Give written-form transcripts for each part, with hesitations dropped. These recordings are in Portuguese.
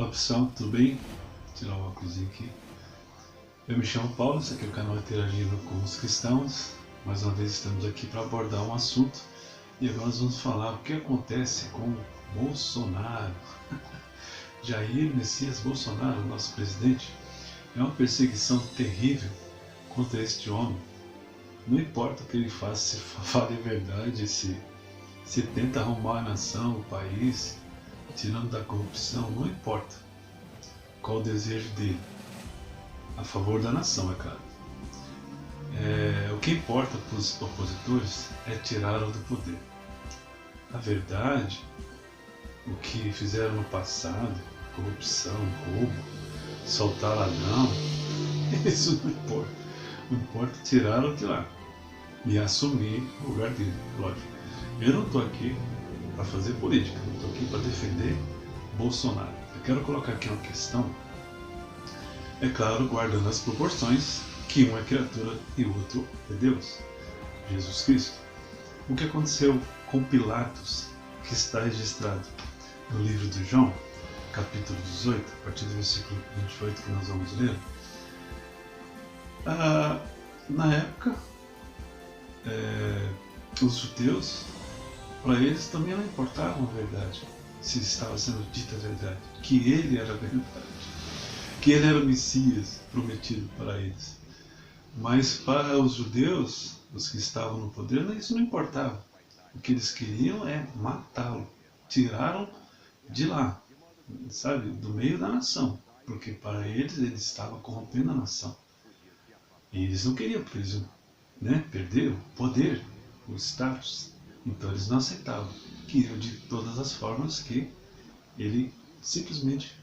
Olá pessoal, tudo bem? Vou tirar o óculos aqui. Eu me chamo Paulo, esse aqui é o canal Interagindo com os Cristãos. Mais uma vez estamos aqui para abordar um assunto e agora nós vamos falar o que acontece com Bolsonaro. Jair Messias Bolsonaro, nosso presidente, é uma perseguição terrível contra este homem. Não importa o que ele faça, se fale a verdade, se tenta arrumar a nação, o país, tirando da corrupção, não importa qual o desejo dele, a favor da nação, é claro. O que importa para os opositores é tirá-lo do poder. Na verdade, o que fizeram no passado, corrupção, roubo, soltar ladrão, isso não importa. Não importa tirá-lo de lá e assumir o lugar dele, lógico. Eu não estou aqui para fazer política, eu estou aqui para defender Bolsonaro. Eu quero colocar aqui uma questão, é claro, guardando as proporções, que um é criatura e o outro é Deus, Jesus Cristo. O que aconteceu com Pilatos, que está registrado no livro de João, capítulo 18, a partir do versículo 28 que nós vamos ler. Na época, os judeus, para eles também não importava a verdade, se estava sendo dita a verdade, que ele era a verdade, que ele era o Messias prometido para eles. Mas para os judeus, os que estavam no poder, isso não importava. O que eles queriam é matá-lo. Tiraram de lá, sabe, do meio da nação, porque para eles ele estava corrompendo a nação. E eles não queriam, porque eles perder o poder, o status. Então eles não aceitavam. Queriam de todas as formas que ele simplesmente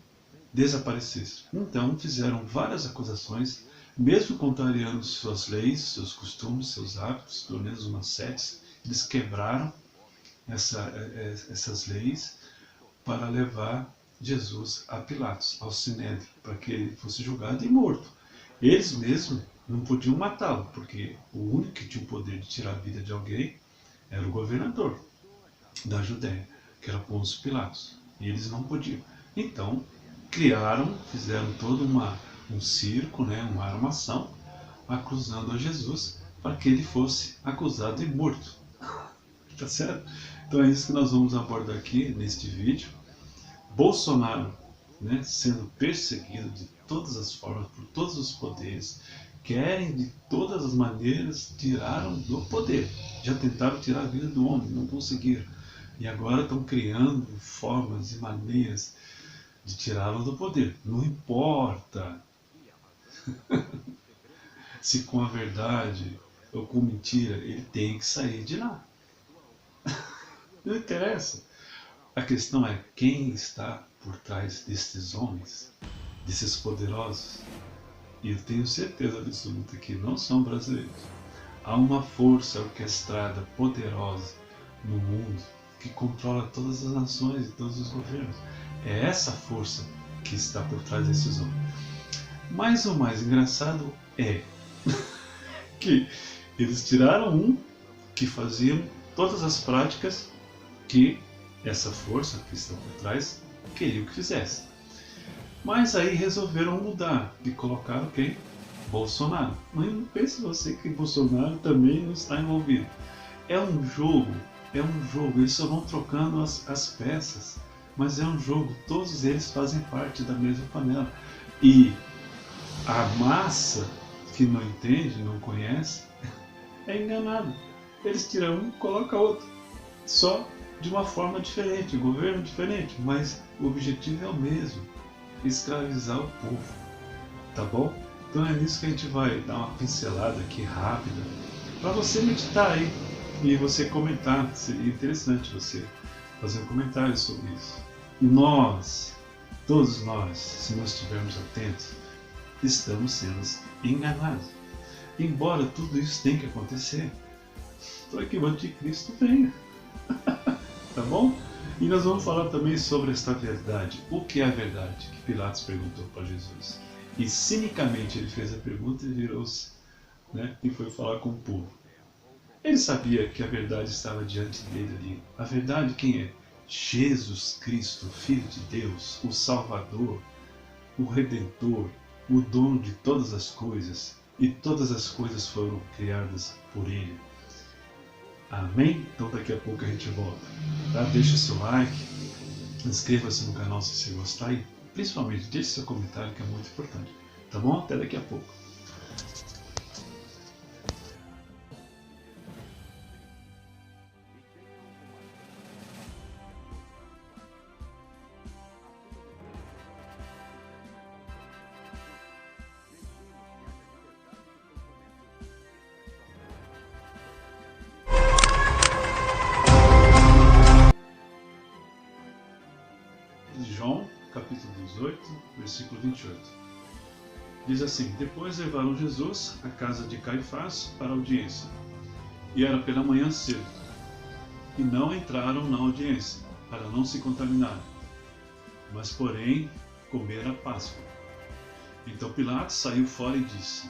desaparecesse. Então fizeram várias acusações, mesmo contrariando suas leis, seus costumes, seus hábitos, pelo menos umas 7. Eles quebraram essas leis para levar Jesus a Pilatos, ao Sinédrio, para que ele fosse julgado e morto. Eles mesmos não podiam matá-lo, porque o único que tinha o poder de tirar a vida de alguém era o governador da Judéia, que era Pôncio Pilatos. E eles não podiam. Então, fizeram todo um circo, uma armação, acusando a Jesus para que ele fosse acusado e morto. Tá certo? Então é isso que nós vamos abordar aqui neste vídeo. Bolsonaro, sendo perseguido de todas as formas, por todos os poderes, querem de todas as maneiras tirá-lo do poder. Já tentaram tirar a vida do homem, não conseguiram. E agora estão criando formas e maneiras de tirá-lo do poder. Não importa se com a verdade ou com mentira, ele tem que sair de lá. Não interessa. A questão é quem está por trás destes homens, desses poderosos. E eu tenho certeza absoluta que não são brasileiros. Há uma força orquestrada poderosa no mundo que controla todas as nações e todos os governos. É essa força que está por trás desses homens. Mas o mais engraçado é que eles tiraram um que fazia todas as práticas que essa força que está por trás queria que fizesse. Mas aí resolveram mudar e colocaram quem? Bolsonaro. Não pense você que Bolsonaro também não está envolvido. É um jogo, eles só vão trocando as peças, mas é um jogo, todos eles fazem parte da mesma panela. E a massa que não entende, não conhece, é enganada. Eles tiram um e colocam outro, só de uma forma diferente, governo diferente, mas o objetivo é o mesmo. Escravizar o povo, tá bom? Então é nisso que a gente vai dar uma pincelada aqui rápida para você meditar aí e você comentar. Seria interessante você fazer um comentário sobre isso. Nós, todos nós, se nós estivermos atentos, estamos sendo enganados. Embora tudo isso tenha que acontecer, para que o anticristo venha. Tá bom? E nós vamos falar também sobre esta verdade. O que é a verdade? Que Pilatos perguntou para Jesus. E cinicamente ele fez a pergunta e virou-se, e foi falar com o povo. Ele sabia que a verdade estava diante dele ali. A verdade quem é? Jesus Cristo, Filho de Deus, o Salvador, o Redentor, o dono de todas as coisas, e todas as coisas foram criadas por Ele. Amém? Então daqui a pouco a gente volta. Tá? Deixa seu like, inscreva-se no canal se você gostar e principalmente deixe seu comentário, que é muito importante. Tá bom? Até daqui a pouco. João, capítulo 18, versículo 28. Diz assim: Depois levaram Jesus à casa de Caifás para a audiência. E era pela manhã cedo. E não entraram na audiência, para não se contaminarem. Mas, porém, comer a Páscoa. Então Pilatos saiu fora e disse: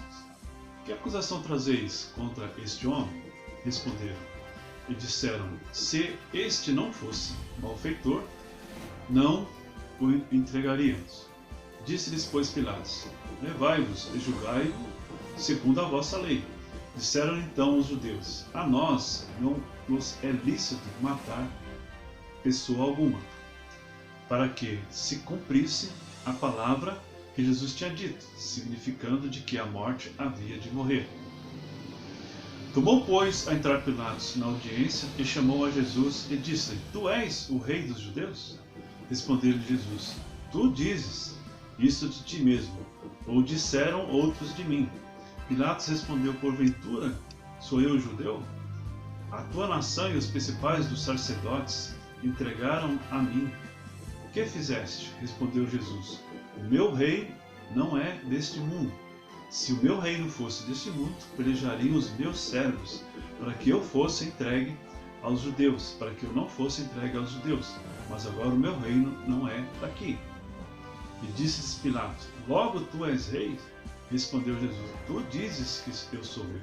Que acusação trazeis contra este homem? Responderam. E disseram: Se este não fosse malfeitor, não o entregaríamos. Disse-lhes, pois, Pilatos: Levai-vos e julgai-o segundo a vossa lei. Disseram então os judeus: A nós não nos é lícito matar pessoa alguma, para que se cumprisse a palavra que Jesus tinha dito, significando de que a morte havia de morrer. Tomou, pois, a entrar Pilatos na audiência e chamou a Jesus e disse: Tu és o rei dos judeus? Respondeu-lhe Jesus: Tu dizes isso de ti mesmo, ou disseram outros de mim? Pilatos respondeu: Porventura sou eu judeu? A tua nação e os principais dos sacerdotes entregaram a mim. O que fizeste? Respondeu Jesus: O meu reino não é deste mundo. Se o meu reino fosse deste mundo, pelejariam os meus servos, para que eu fosse entregue aos judeus, para que eu não fosse entregue aos judeus. Mas agora o meu reino não é daqui. E disse Pilatos: Logo tu és rei? Respondeu Jesus: Tu dizes que eu sou rei.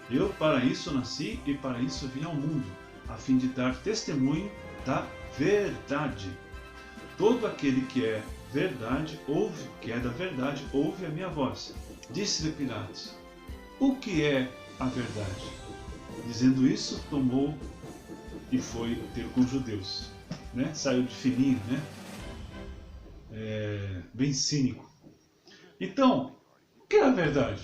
Eu para isso nasci e para isso vim ao mundo, a fim de dar testemunho da verdade. Todo aquele que é verdade, que é da verdade, ouve a minha voz. Disse-lhe Pilatos: O que é a verdade? Dizendo isso, tomou e foi ter com os judeus. Né? Saiu de fininho, né? Bem cínico. Então, o que é a verdade?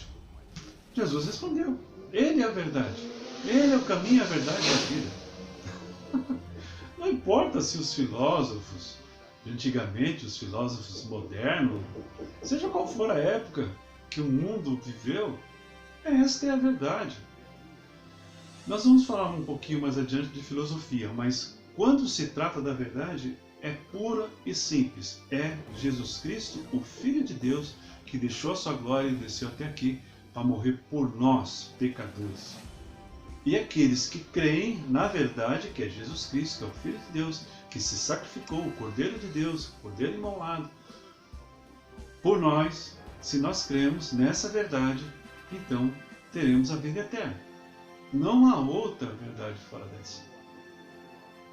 Jesus respondeu: Ele é a verdade. Ele é o caminho, a verdade e a vida. Não importa se os filósofos de antigamente, os filósofos modernos, seja qual for a época que o mundo viveu, esta é a verdade. Nós vamos falar um pouquinho mais adiante de filosofia, mas quando se trata da verdade, é pura e simples. É Jesus Cristo, o Filho de Deus, que deixou a sua glória e desceu até aqui para morrer por nós, pecadores. E aqueles que creem na verdade, que é Jesus Cristo, que é o Filho de Deus, que se sacrificou, o Cordeiro de Deus, o Cordeiro imolado, por nós, se nós cremos nessa verdade, então teremos a vida eterna. Não há outra verdade fora dessa.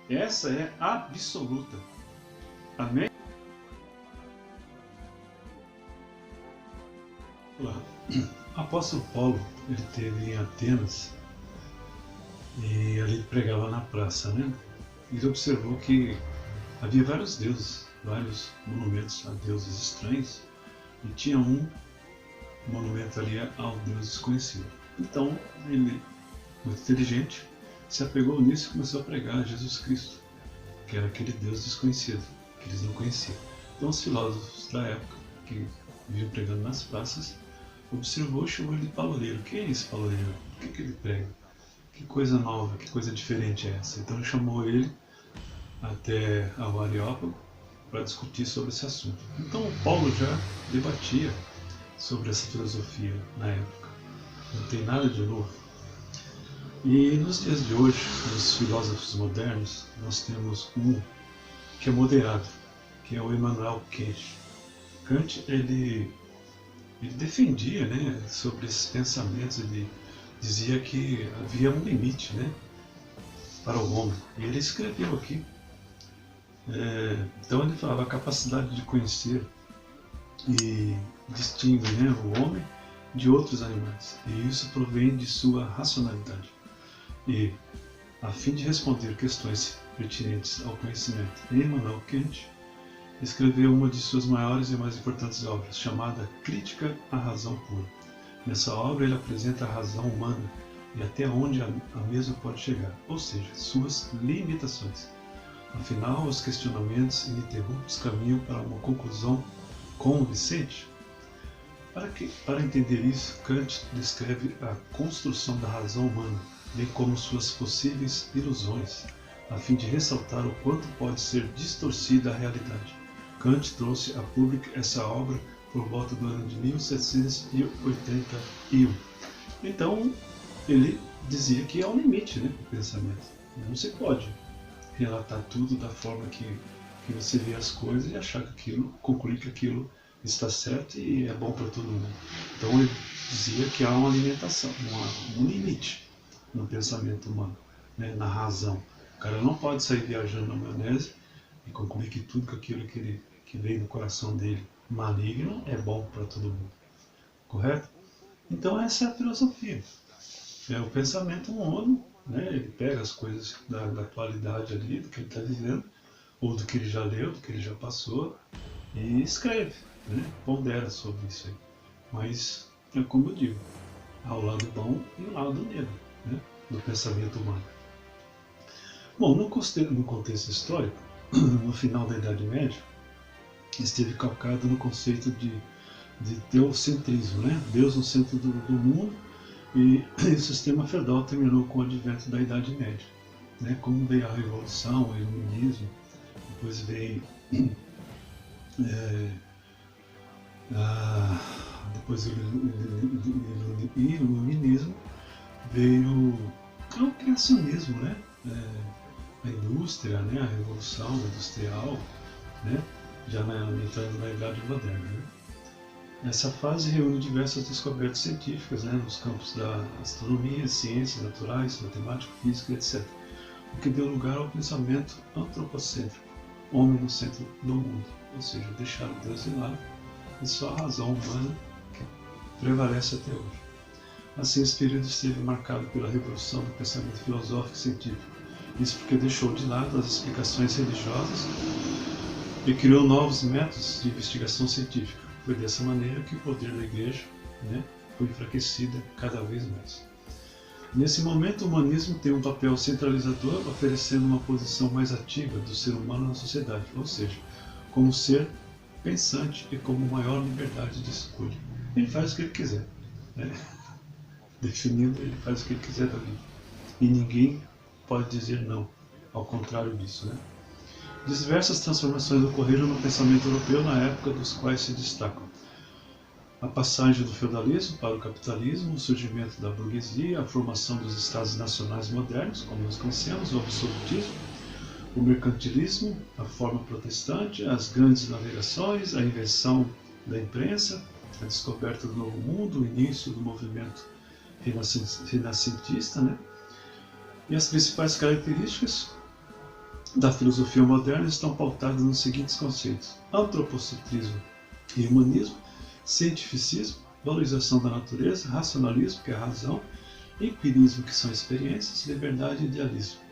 Essa é absoluta. Amém? O apóstolo Paulo, ele esteve em Atenas e ali ele pregava na praça, né? Ele observou que havia vários deuses, vários monumentos a deuses estranhos, e tinha um monumento ali ao Deus desconhecido. Então ele, muito inteligente, se apegou nisso e começou a pregar Jesus Cristo, que era aquele Deus desconhecido, que eles não conheciam. Então os filósofos da época, que viviam pregando nas praças, observou e chamou ele de paloleiro. Quem é esse paloleiro? O que ele prega? Que coisa nova, que coisa diferente é essa? Então chamou ele até ao Areópago para discutir sobre esse assunto. Então Paulo já debatia sobre essa filosofia na época. Não tem nada de novo. E nos dias de hoje, nos filósofos modernos, nós temos um que é moderado, que é o Immanuel Kant. Kant, ele defendia, né, sobre esses pensamentos, ele dizia que havia um limite, né, para o homem. E ele escreveu aqui Então ele falava a capacidade de conhecer e distingue, né, o homem de outros animais, e isso provém de sua racionalidade. E, a fim de responder questões pertinentes ao conhecimento, Immanuel Kant escreveu uma de suas maiores e mais importantes obras, chamada Crítica à Razão Pura. Nessa obra ele apresenta a razão humana e até onde a mesma pode chegar, ou seja, suas limitações. Afinal, os questionamentos ininterruptos caminham para uma conclusão convincente. Para entender isso, Kant descreve a construção da razão humana, bem como suas possíveis ilusões, a fim de ressaltar o quanto pode ser distorcida a realidade. Kant trouxe a público essa obra por volta do ano de 1781. Então, ele dizia que há um limite, né, para o pensamento. Não se pode relatar tudo da forma que você vê as coisas e achar que aquilo, concluir que aquilo está certo e é bom para todo mundo. Então ele dizia que há uma limitação, um limite no pensamento humano, né, na razão. O cara não pode sair viajando na maionese e concluir que tudo aquilo que veio no coração dele maligno é bom para todo mundo. Correto? Então essa é a filosofia. É o pensamento humano, né? Ele pega as coisas da atualidade ali, do que ele está vivendo, ou do que ele já leu, do que ele já passou, e escreve, né? Pondera sobre isso aí. Mas, é como eu digo, há o lado bom e o lado negro, né, do pensamento humano. Bom, no contexto histórico, no final da Idade Média, esteve calcado no conceito de teocentrismo, né? Deus no centro do mundo, e o sistema feudal terminou com o advento da Idade Média, né? Como veio a Revolução, o Iluminismo, depois veio depois do Iluminismo, veio o criacionismo, né? A indústria, né? A Revolução Industrial, né? Já entrando na Idade Moderna, né? Essa fase reúne diversas descobertas científicas, né, nos campos da astronomia, ciências naturais, matemática, física, etc., o que deu lugar ao pensamento antropocêntrico, homem no centro do mundo, ou seja, deixar Deus de lado e só a razão humana que prevalece até hoje. Assim, esse período esteve marcado pela revolução do pensamento filosófico e científico, isso porque deixou de lado as explicações religiosas e criou novos métodos de investigação científica. Foi dessa maneira que o poder da Igreja, né, foi enfraquecido cada vez mais. Nesse momento, o humanismo tem um papel centralizador, oferecendo uma posição mais ativa do ser humano na sociedade, ou seja, como ser pensante e como maior liberdade de escolha. Ele faz o que ele quiser, né? Definindo, ele faz o que ele quiser da vida. E ninguém pode dizer não, ao contrário disso, né? Diversas transformações ocorreram no pensamento europeu na época, dos quais se destacam a passagem do feudalismo para o capitalismo, o surgimento da burguesia, a formação dos estados nacionais modernos, como nós conhecemos, o absolutismo, o mercantilismo, a forma protestante, as grandes navegações, a invenção da imprensa, a descoberta do Novo Mundo, o início do movimento renascentista, né? E as principais características da filosofia moderna estão pautadas nos seguintes conceitos: antropocentrismo e humanismo, cientificismo, valorização da natureza, racionalismo, que é a razão, empirismo, que são experiências, liberdade e idealismo.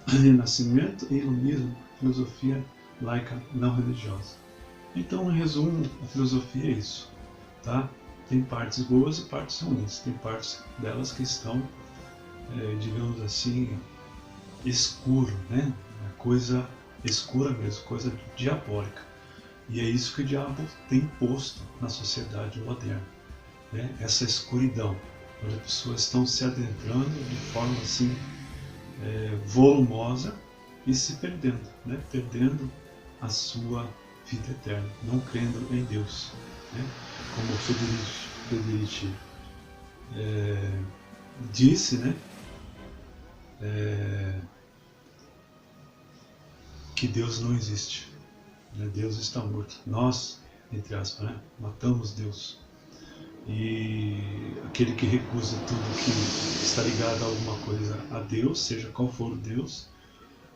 Renascimento e iluminismo, filosofia laica não religiosa. Então, em resumo, a filosofia é isso, tá? Tem partes boas e partes ruins, tem partes delas que estão, digamos assim, escuro, né? Coisa escura mesmo, coisa diabólica. E é isso que o diabo tem posto na sociedade moderna, né? Essa escuridão, onde as pessoas estão se adentrando de forma assim volumosa e se perdendo, né? Perdendo a sua vida eterna, não crendo em Deus, né? Como Federici disse, né? Que Deus não existe, né? Deus está morto. Nós, entre aspas, né, matamos Deus. E aquele que recusa tudo que está ligado a alguma coisa a Deus, seja qual for o Deus,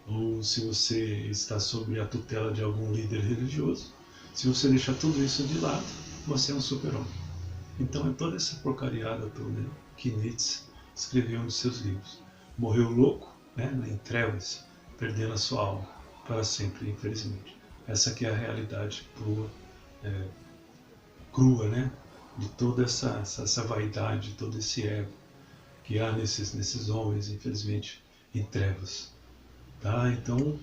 ou se você está sob a tutela de algum líder religioso, se você deixar tudo isso de lado, você é um super-homem. Então é toda essa porcariada toda que Nietzsche escreveu nos seus livros. Morreu louco, né, em trevas, perdendo a sua alma para sempre, infelizmente. Essa que é a realidade crua, né, de toda essa vaidade, todo esse ego que há nesses homens, infelizmente, em trevas. Tá? Então,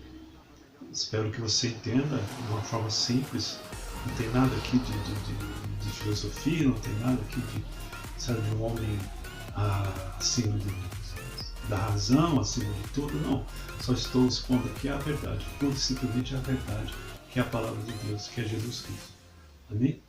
espero que você entenda de uma forma simples. Não tem nada aqui de filosofia, não tem nada aqui de um homem acima da razão, acima de tudo, não. Só estou expondo aqui a verdade, pura e simplesmente a verdade, que é a palavra de Deus, que é Jesus Cristo. Amém?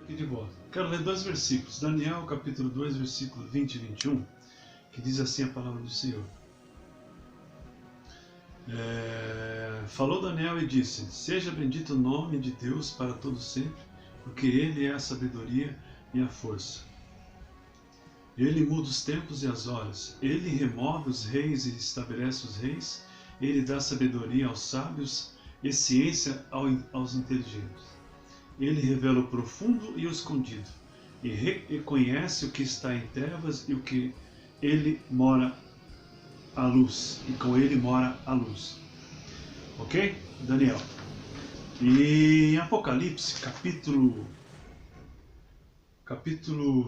Aqui de volta. Quero ler dois versículos. Daniel, capítulo 2, versículo 20 e 21, que diz assim a palavra do Senhor. Falou Daniel e disse: Seja bendito o nome de Deus para todo sempre, porque Ele é a sabedoria e a força. Ele muda os tempos e as horas. Ele remove os reis e estabelece os reis. Ele dá sabedoria aos sábios e ciência aos inteligentes. Ele revela o profundo e o escondido, e reconhece o que está em trevas e o que ele mora à luz, e com ele mora a luz. Ok? Daniel. E em Apocalipse, capítulo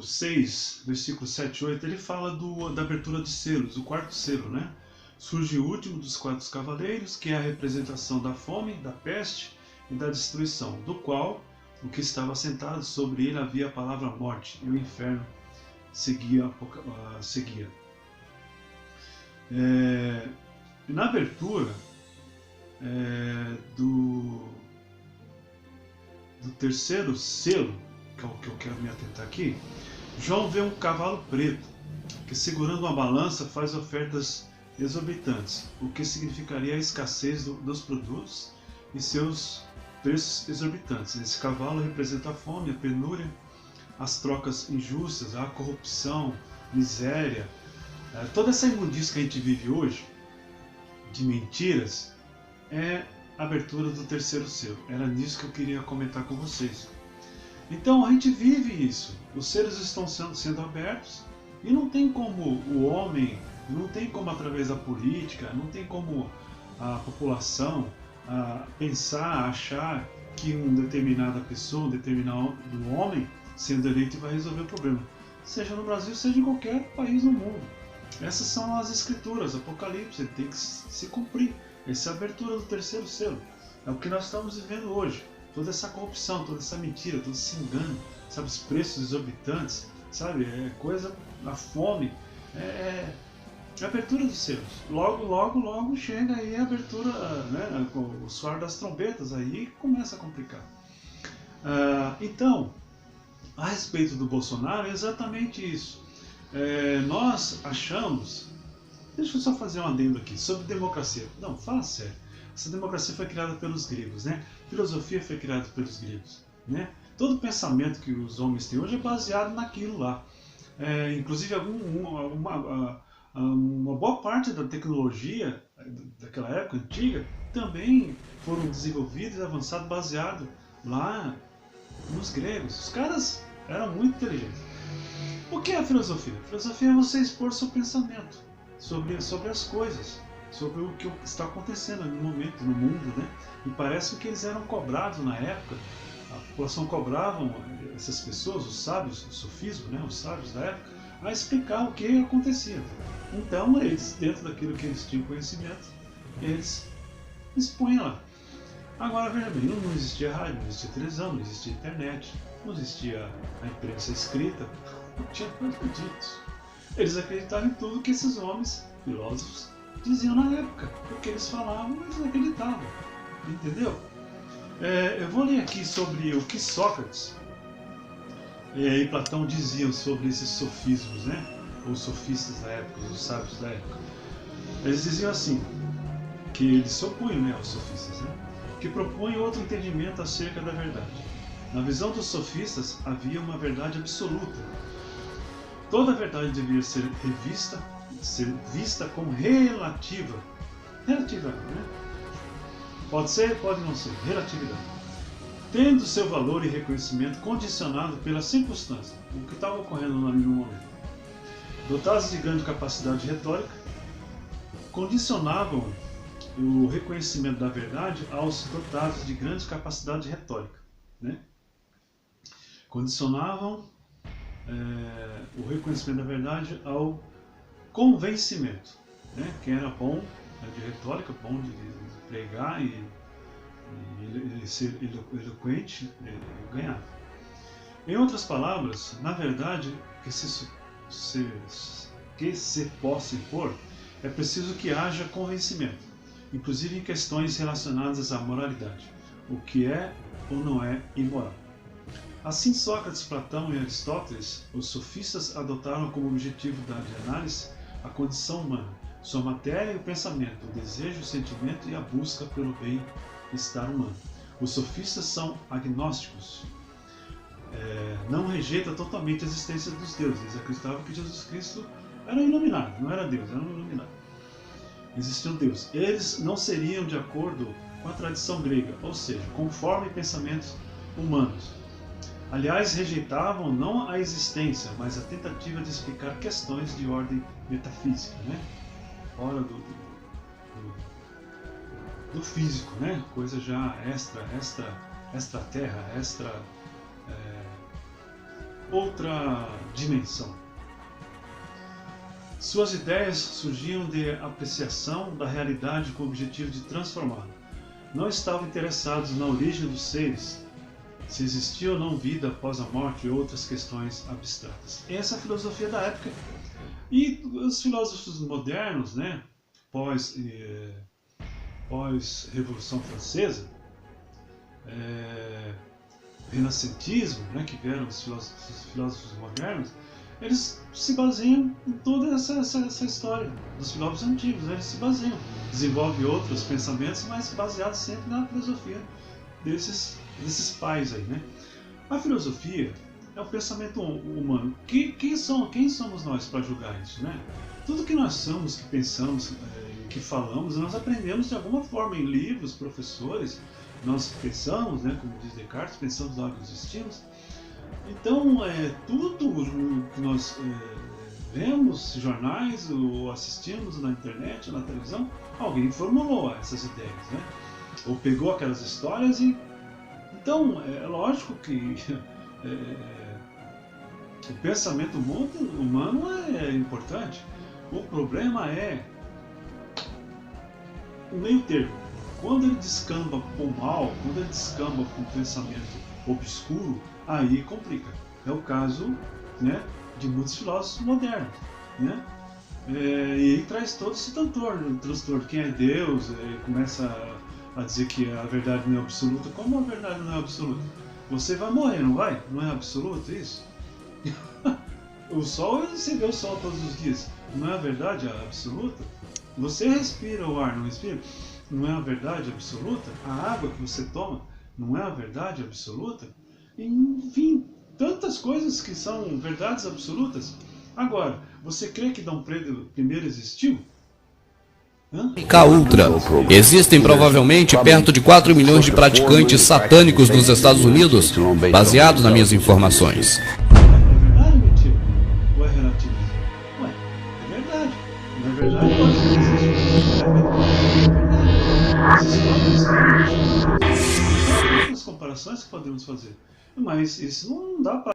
6, versículo 7 e 8, ele fala da abertura de selos, o quarto selo, né? Surge o último dos quatro cavaleiros, que é a representação da fome, da peste e da destruição, do qual o que estava sentado sobre ele havia a palavra morte, e o inferno seguia. Na abertura do terceiro selo, que é o que eu quero me atentar aqui, João vê um cavalo preto, que segurando uma balança faz ofertas exorbitantes, o que significaria a escassez dos produtos e seus preços exorbitantes. Esse cavalo representa a fome, a penúria, as trocas injustas, a corrupção, miséria, toda essa imundícia que a gente vive hoje, de mentiras, é a abertura do terceiro selo. Era nisso que eu queria comentar com vocês. Então a gente vive isso, os selos estão sendo abertos e não tem como o homem, não tem como através da política, não tem como a população pensar, achar que uma determinada pessoa, um determinado homem sendo eleito vai resolver o problema, seja no Brasil, seja em qualquer país no mundo. Essas são as escrituras, Apocalipse, tem que se cumprir. Essa é a abertura do terceiro selo. É o que nós estamos vivendo hoje. Toda essa corrupção, toda essa mentira, todo esse engano, sabe, os preços exorbitantes, sabe, a fome, a abertura dos selos. Logo chega aí a abertura, né, o soar das trombetas, aí começa a complicar. Então, a respeito do Bolsonaro, é exatamente isso. Nós achamos, deixa eu só fazer um adendo aqui, sobre democracia. Não, fala sério. Essa democracia foi criada pelos gregos, né? Filosofia foi criada pelos gregos, né? Todo pensamento que os homens têm hoje é baseado naquilo lá. Inclusive, uma boa parte da tecnologia daquela época antiga também foram desenvolvidos e avançados baseado lá nos gregos. Os caras eram muito inteligentes. O que é a filosofia? A filosofia é você expor seu pensamento sobre as coisas, sobre o que está acontecendo no momento, no mundo, né? E parece que eles eram cobrados na época, a população cobrava essas pessoas, os sábios, o sofismo, né? Os sábios da época, a explicar o que acontecia. Então eles, dentro daquilo que eles tinham conhecimento, eles expõem lá. Agora veja bem, não existia rádio, não existia televisão, não existia internet, não existia a imprensa escrita, não tinha disso. Eles acreditavam em tudo que esses homens, filósofos, diziam na época. O que eles falavam, eles acreditavam. Entendeu? Eu vou ler aqui sobre o que Sócrates e Platão diziam sobre esses sofismos, né? Os sofistas da época, os sábios da época. Eles diziam assim, que eles se opunham, né, aos sofistas, né? Que propunham outro entendimento acerca da verdade. Na visão dos sofistas havia uma verdade absoluta. Toda verdade devia ser vista como relativa. Relativa, né? Pode ser, pode não ser. Relatividade. Tendo seu valor e reconhecimento condicionado pela circunstância, o que estava ocorrendo no momento. Dotados de grande capacidade retórica, condicionavam o reconhecimento da verdade aos dotados de grande capacidade retórica, né? Condicionavam o reconhecimento da verdade ao convencimento, né? Quem era bom, né, de retórica, bom de pregar e ser eloquente, ganhava. Em outras palavras, na verdade, que se possa impor, é preciso que haja convencimento, inclusive em questões relacionadas à moralidade, o que é ou não é imoral. Assim, Sócrates, Platão e Aristóteles, os sofistas, adotaram como objetivo de análise a condição humana, sua matéria e o pensamento, o desejo, o sentimento e a busca pelo bem-estar humano. Os sofistas são agnósticos, não rejeitam totalmente a existência dos deuses. Eles acreditavam que Jesus Cristo era um iluminado, não era Deus, era um iluminado. Existia um Deus. Eles não seriam de acordo com a tradição grega, ou seja, conforme pensamentos humanos. Aliás, rejeitavam não a existência, mas a tentativa de explicar questões de ordem metafísica, né? Fora do físico, né? Coisa já extra-terra, outra dimensão. Suas ideias surgiam de apreciação da realidade com o objetivo de transformá-la. Não estavam interessados na origem dos seres, se existia ou não vida após a morte e outras questões abstratas. Essa é a filosofia da época. E os filósofos modernos, né, pós-Revolução Francesa, renascentismo, né, que vieram os filósofos modernos, eles se baseiam em toda essa história dos filósofos antigos, né? Eles se baseiam, desenvolvem outros pensamentos, mas baseados sempre na filosofia desses pais aí, né? A filosofia é o pensamento humano. Quem somos nós para julgar isso, né? Tudo que nós somos, que pensamos, que falamos, nós aprendemos de alguma forma em livros, professores. Nós pensamos, né? Como diz Descartes, pensamos logo existimos. Então, tudo que nós vemos, jornais, ou assistimos na internet, na televisão, alguém formulou essas ideias, né? Ou pegou aquelas histórias e... Então, é lógico que o pensamento humano é importante. O problema é o meio termo. Quando ele descamba para o mal, quando ele descamba para um pensamento obscuro, aí complica. É o caso, né, de muitos filósofos modernos, né? E aí traz todo esse transtorno. Quem é Deus? Começa a dizer que a verdade não é absoluta. Como a verdade não é absoluta? Você vai morrer, não vai? Não é absoluto isso? O sol, você vê o sol todos os dias. Não é a verdade absoluta? Você respira o ar, não respira? Não é a verdade absoluta? A água que você toma não é a verdade absoluta? Enfim, tantas coisas que são verdades absolutas. Agora, você crê que Dom Pedro I existiu? Ultra. Existem provavelmente perto de 4 milhões de praticantes satânicos nos Estados Unidos, baseado nas minhas informações. É verdade ou mentira? Ou é relativo? Ué, é verdade. Na verdade, pode ser que exista. Existem outras comparações que podemos fazer. Mas isso não dá para...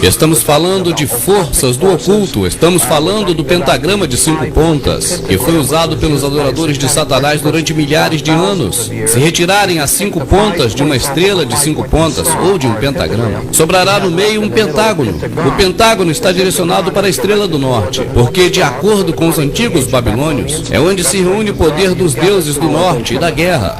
Estamos falando de forças do oculto, estamos falando do pentagrama de 5 pontas, que foi usado pelos adoradores de Satanás durante milhares de anos. Se retirarem as 5 pontas de uma estrela de 5 pontas ou de um pentagrama, sobrará no meio um pentágono. O pentágono está direcionado para a estrela do norte, porque, de acordo com os antigos babilônios, é onde se reúne o poder dos deuses do norte e da guerra.